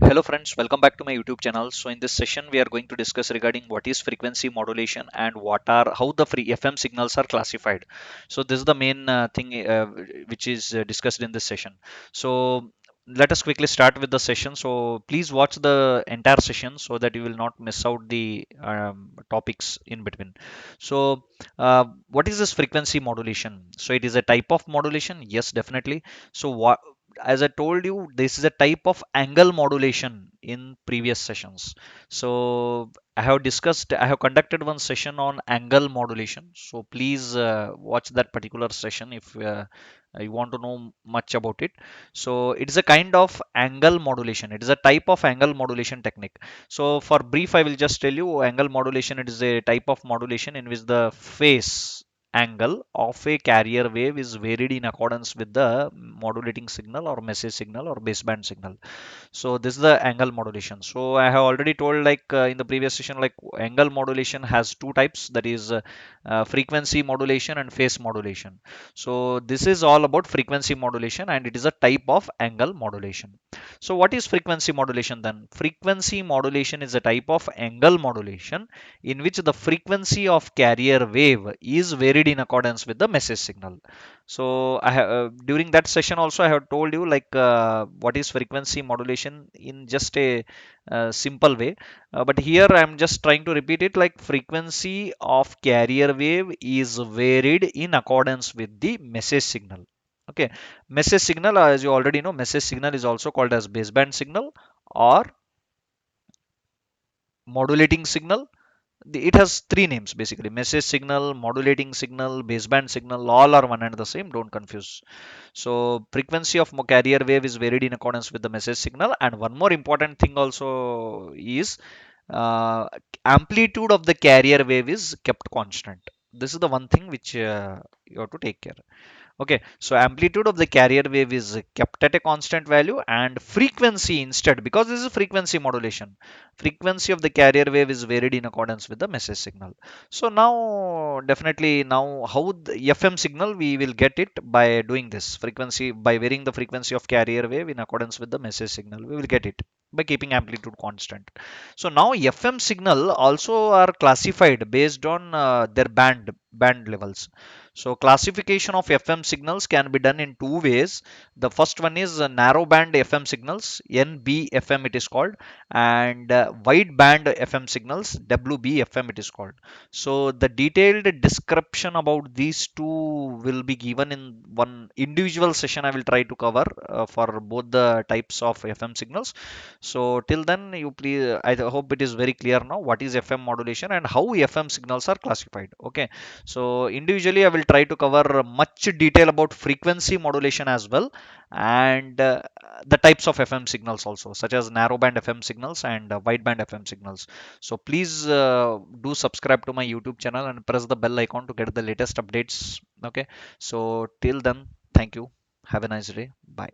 Hello friends, welcome back to my YouTube channel. So in this session, we are going to discuss regarding what is frequency modulation and how the free FM signals are classified. So this is the main thing which is discussed in this session. So let us quickly start with the session. So please watch the entire session so that you will not miss out the topics in between. So what is this frequency modulation? So it is a type of modulation. Yes, definitely. So what as I told you, this is a type of angle modulation in previous sessions. So I have conducted one session on angle modulation. So please watch that particular session if you want to know much about it. So it is a kind of angle modulation. It is a type of angle modulation technique. So for brief, I will just tell you angle modulation. It is a type of modulation in which the phase angle of a carrier wave is varied in accordance with the modulating signal or message signal or baseband signal. So this is the angle modulation. So I have already told like in the previous session, like angle modulation has two types, that is frequency modulation and phase modulation. So this is all about frequency modulation and it is a type of angle modulation. So what is frequency modulation then? Frequency modulation is a type of angle modulation in which the frequency of carrier wave is varied in accordance with the message signal. So I have during that session also I have told you like what is frequency modulation in just a simple way. But here I am just trying to repeat it like frequency of carrier wave is varied in accordance with the message signal. Okay, message signal, as you already know, message signal is also called as baseband signal or modulating signal. It has three names basically: message signal, modulating signal, baseband signal. All are one and the same, don't confuse. So frequency of carrier wave is varied in accordance with the message signal, and one more important thing also is uh, amplitude of the carrier wave is kept constant. This is the one thing which you have to take care. Okay, so amplitude of the carrier wave is kept at a constant value, and frequency instead, because this is frequency modulation, frequency of the carrier wave is varied in accordance with the message signal. So now, definitely now how the FM signal we will get it by doing this frequency, by varying the frequency of carrier wave in accordance with the message signal, we will get it by keeping amplitude constant. So now FM signal also are classified based on their band levels. So classification of FM signals can be done in two ways. The first one is narrow band FM signals, NBFM it is called, and wide band FM signals, WBFM it is called. So the detailed description about these two will be given in one individual session. I will try to cover for both the types of FM signals. So till then, you please, I hope it is very clear now what is FM modulation and how FM signals are classified. Okay. So individually, I will try to cover much detail about frequency modulation as well, and the types of FM signals also, such as narrowband FM signals and wideband FM signals. So please do subscribe to my YouTube channel and press the bell icon to get the latest updates. Okay. So till then, thank you. Have a nice day. Bye.